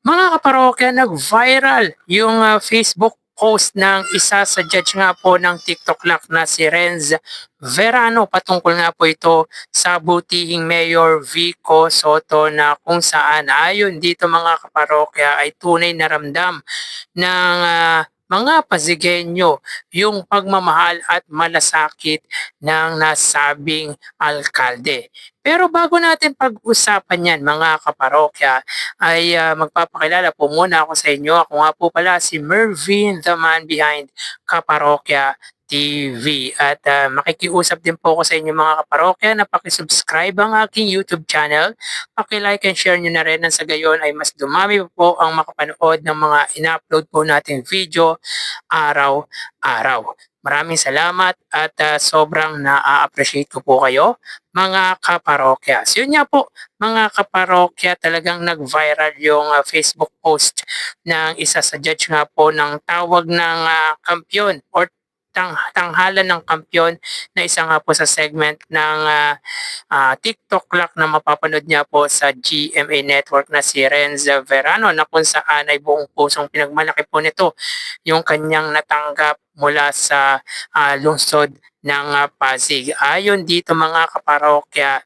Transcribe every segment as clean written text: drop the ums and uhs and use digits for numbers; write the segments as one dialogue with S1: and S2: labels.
S1: Mga kaparokya, nag-viral yung Facebook post ng isa sa judge nga po ng TikTok Lock na si Renz Verano. Patungkol nga po ito sa butihing Mayor Vico Soto na kung saan ayon dito mga kaparokya ay tunay na ramdam ng mga Pasigueño yung pagmamahal at malasakit ng nasabing alkalde. Pero bago natin pag-usapan yan mga kaparokya, ay magpapakilala po muna ako sa inyo. Ako nga po pala si Mervin, the man behind Kaparokya TV. At makikiusap din po ako sa inyo mga kaparokya na pakisubscribe ang aking YouTube channel. Paki-like and share nyo na rin nang sa gayon ay mas dumami po ang makapanood ng mga ina-upload po nating video araw-araw. Maraming salamat at sobrang na-appreciate ko po kayo mga kaparokya. So yun nga po mga kaparokya, talagang nag-viral yung Facebook post ng isa sa judge nga po ng tawag ng kampyon or tanghalan ng kampyon na isa nga po sa segment ng TikTok Clock na mapapanood niya po sa GMA Network na si Renz Verano na kung saan ay buong pusong pinagmalaki po nito yung kanyang natanggap mula sa lungsod ng Pasig. Ayon dito mga kaparokya,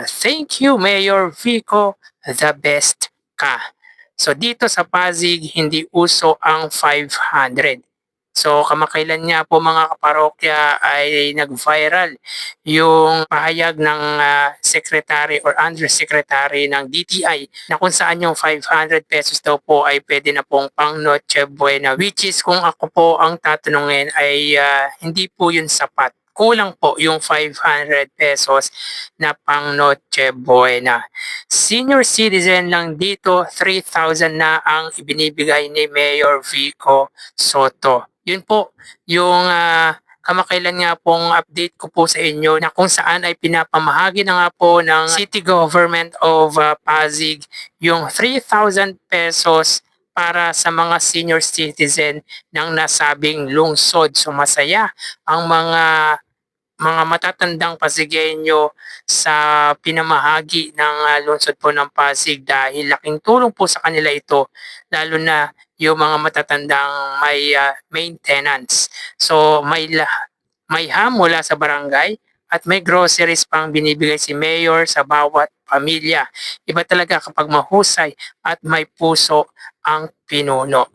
S1: thank you Mayor Vico, the best ka. So dito sa Pasig, hindi uso ang 500. So kamakailan nga po mga kaparokya ay nag-viral yung pahayag ng secretary or undersecretary ng DTI na kung saan yung 500 pesos daw po ay pwede na pong pang Noche Buena, which is kung ako po ang tatanungin ay hindi po yun sapat. Kulang po yung 500 pesos na pang Noche Buena. Senior citizen lang dito, 3,000 na ang ibinibigay ni Mayor Vico Soto. Yun po yung kamakailan nga pong update ko po sa inyo na kung saan ay pinapamahagi na nga po ng City Government of Pasig yung 3,000 pesos para sa mga senior citizen ng nasabing lungsod. So masaya ang mga matatandang Pasigueño sa pinamahagi ng lungsod po ng Pasig dahil laking tulong po sa kanila ito, lalo na yung mga matatandang may maintenance. So may ham mula sa barangay at may groceries pang binibigay si Mayor sa bawat pamilya. Iba talaga kapag mahusay at may puso ang pinuno.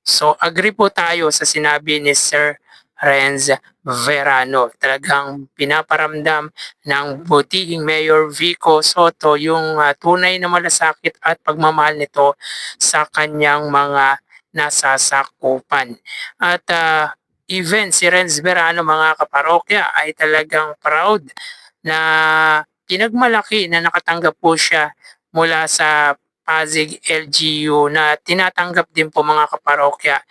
S1: So agree po tayo sa sinabi ni Sir Renz Verano. Talagang pinaparamdam ng butihing Mayor Vico Soto yung tunay na malasakit at pagmamahal nito sa kanyang mga nasasakupan. At even si Renz Verano mga kaparokya ay talagang proud na pinagmalaki na nakatanggap po siya mula sa Pasig LGU na tinatanggap din po mga kaparokya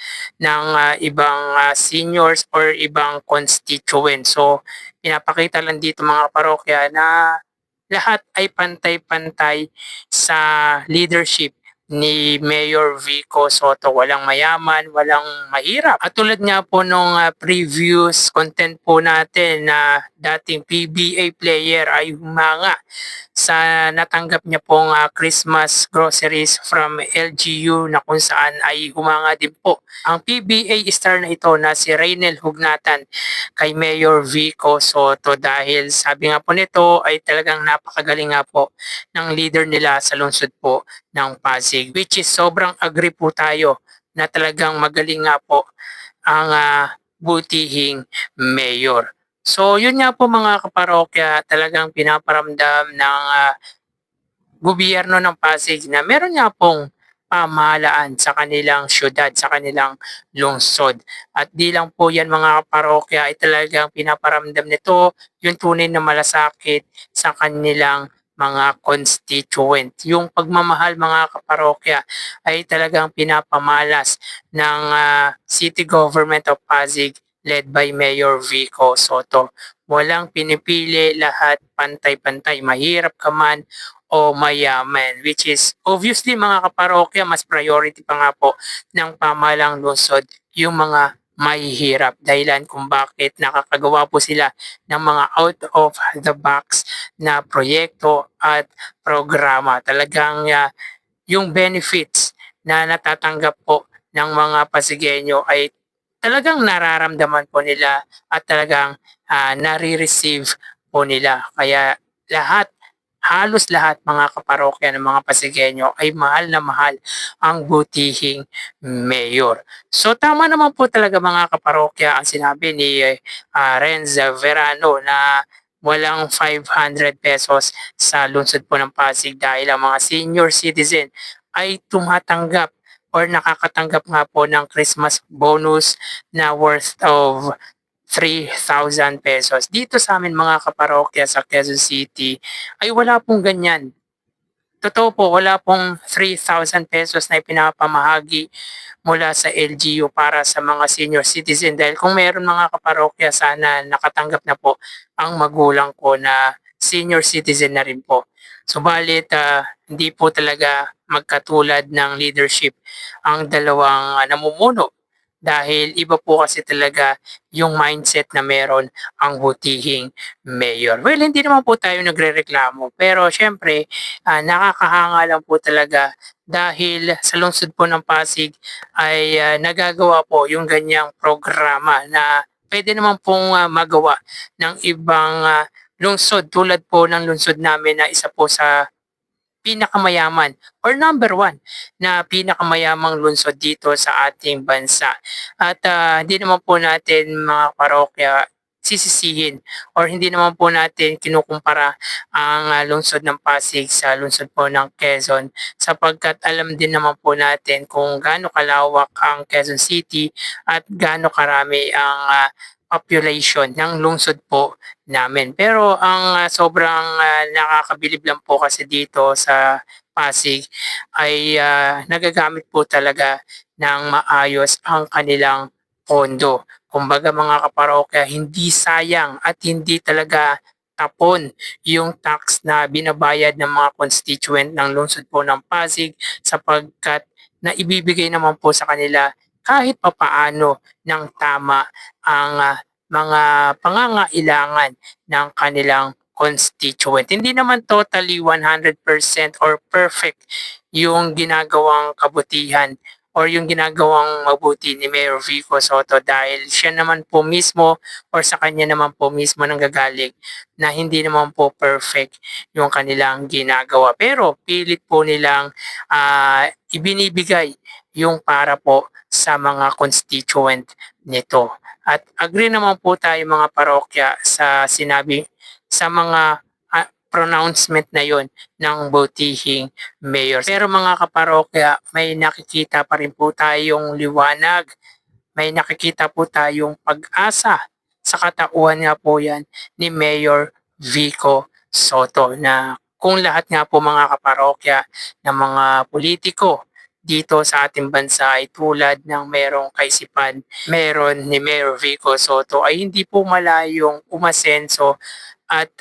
S1: ng ibang seniors or ibang constituent. So pinapakita lang dito mga kaparokya na lahat ay pantay-pantay sa leadership ni Mayor Vico Soto. Walang mayaman, walang mahirap. At tulad nga po nung previous content po natin na dating PBA player ay humanga sa natanggap niya pong Christmas groceries from LGU na kung saan ay humanga din po ang PBA star na ito na si Reynel Hugnatan kay Mayor Vico Soto dahil sabi nga po nito ay talagang napakagaling nga po ng leader nila sa lungsod po ng Pasig, which is sobrang agree po tayo na talagang magaling nga po ang butihing mayor. So yun nga po mga kaparokya, talagang pinaparamdam ng gobyerno ng Pasig na meron nga pong pamahalaan sa kanilang syudad, sa kanilang lungsod. At di lang po yan mga kaparokya ay talagang pinaparamdam nito yung tunay na malasakit sa kanilang mga constituent. Yung pagmamahal mga kaparokya ay talagang pinapamalas ng City Government of Pasig led by Mayor Vico Soto. Walang pinipili, lahat pantay-pantay. Mahirap ka man o mayaman, which is obviously mga kaparokya, mas priority pa nga po ng pamahalang lungsod yung mga mahihirap dahilan kung bakit nakakagawa po sila ng mga out of the box na proyekto at programa. Talagang yung benefits na natatanggap po ng mga Pasigueño ay talagang nararamdaman po nila at talagang nare-receive po nila. Kaya lahat, halos lahat mga kaparokya ng mga Pasigueño ay mahal na mahal ang butihing mayor. So tama naman po talaga mga kaparokya ang sinabi ni Renz Verano na walang 500 pesos sa lungsod po ng Pasig dahil ang mga senior citizen ay tumatanggap or nakakatanggap nga po ng Christmas bonus na worth of 3,000 pesos. Dito sa amin mga kaparokya sa Quezon City ay wala pong ganyan. Totoo po, wala pong 3,000 pesos na ipinapamahagi mula sa LGU para sa mga senior citizen dahil kung meron mga kaparokya sana nakatanggap na po ang magulang ko na senior citizen na rin po. Subalit hindi po talaga magkatulad ng leadership ang dalawang namumuno dahil iba po kasi talaga yung mindset na meron ang butihing mayor. Well, hindi naman po tayo nagrereklamo pero syempre nakakahanga lang po talaga dahil sa lungsod po ng Pasig ay nagagawa po yung ganyang programa na pwede naman pong magawa ng ibang lungsod tulad po ng lungsod namin na isa po sa pinakamayaman or number one na pinakamayamang lungsod dito sa ating bansa. At hindi naman po natin mga parokya sisisihin or hindi naman po natin kinukumpara ang lungsod ng Pasig sa lungsod po ng Quezon sapagkat alam din naman po natin kung gaano kalawak ang Quezon City at gaano karami ang population ng lungsod po namin. Pero ang sobrang nakakabilib lang po kasi dito sa Pasig ay nagagamit po talaga ng maayos ang kanilang pondo. Kumbaga mga kaparokya, hindi sayang at hindi talaga tapon yung tax na binabayad ng mga constituent ng lungsod po ng Pasig sapagkat na ibibigay naman po sa kanila kahit papaano ng tama ang mga pangangailangan ng kanilang constituent. Hindi naman totally 100% or perfect yung ginagawang kabutihan or yung ginagawang mabuti ni Mayor Vico Soto dahil siya naman po mismo or sa kanya naman po mismo nanggagaling na hindi naman po perfect yung kanilang ginagawa. Pero pilit po nilang ibinibigay yung para po sa mga constituent nito. At agree naman po tayo mga parokya sa sinabi sa mga pronouncement na yon ng butihing mayor. Pero mga kaparokya, may nakikita pa rin po tayong liwanag, may nakikita po tayong pag-asa sa katauhan nga po yan ni Mayor Vico Soto na kung lahat nga po mga kaparokya ng mga politiko dito sa ating bansa ay tulad ng merong kaisipan, meron ni Mayor Vico Soto ay hindi po malayong umasenso at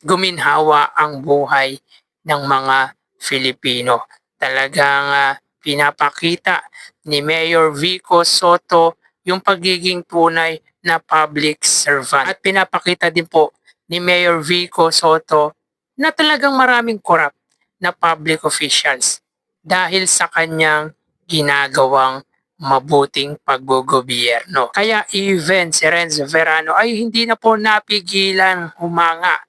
S1: guminhawa ang buhay ng mga Filipino. Talagang pinapakita ni Mayor Vico Soto yung pagiging tunay na public servant. At pinapakita din po ni Mayor Vico Soto na talagang maraming corrupt na public officials dahil sa kanyang ginagawang mabuting paggogobyerno. Kaya even si Renzo Verano ay hindi na po napigilan humanga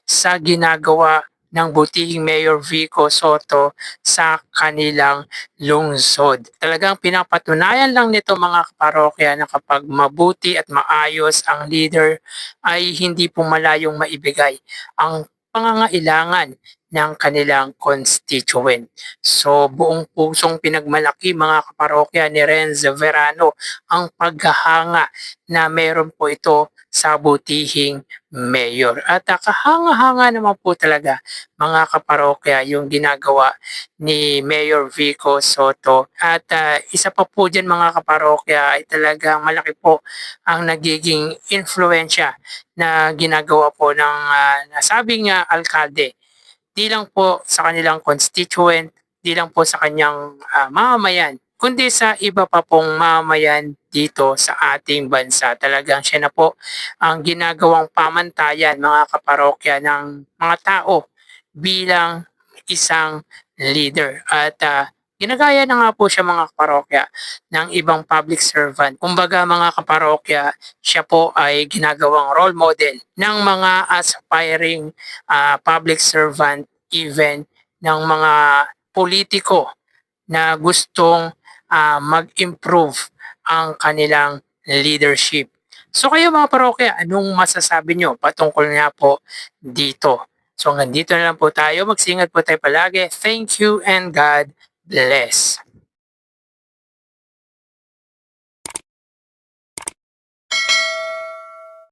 S1: sa ginagawa ng butihing Mayor Vico Soto sa kanilang lungsod. Talagang pinapatunayan lang nito mga parokya na kapag mabuti at maayos ang leader ay hindi po malayong maibigay ang pangangailangan ng kanilang constituent. So buong pusong pinagmalaki mga kaparokya ni Renz Verano ang paghahanga na meron po ito sa butihing mayor. At kahanga-hanga naman po talaga mga kaparokya yung ginagawa ni Mayor Vico Soto. At isa pa po dyan mga kaparokya ay talagang malaki po ang nagiging influensya na ginagawa po ng nasabing alkalde. Di lang po sa kanilang constituent, di lang po sa kanyang mamamayan, kundi sa iba pa pong mamamayan dito sa ating bansa. Talagang siya na po ang ginagawang pamantayan mga kaparokya ng mga tao bilang isang leader at ginagaya na nga po siya mga kaparokya ng ibang public servant. Kumbaga mga kaparokya, siya po ay ginagawang role model ng mga aspiring public servant, even ng mga politiko na gustong mag-improve ang kanilang leadership. So kayo mga parokya, anong masasabi nyo patungkol nga po dito? So hanggang dito na lang po tayo. Magsingat po tayo palagi. Thank you and God bless.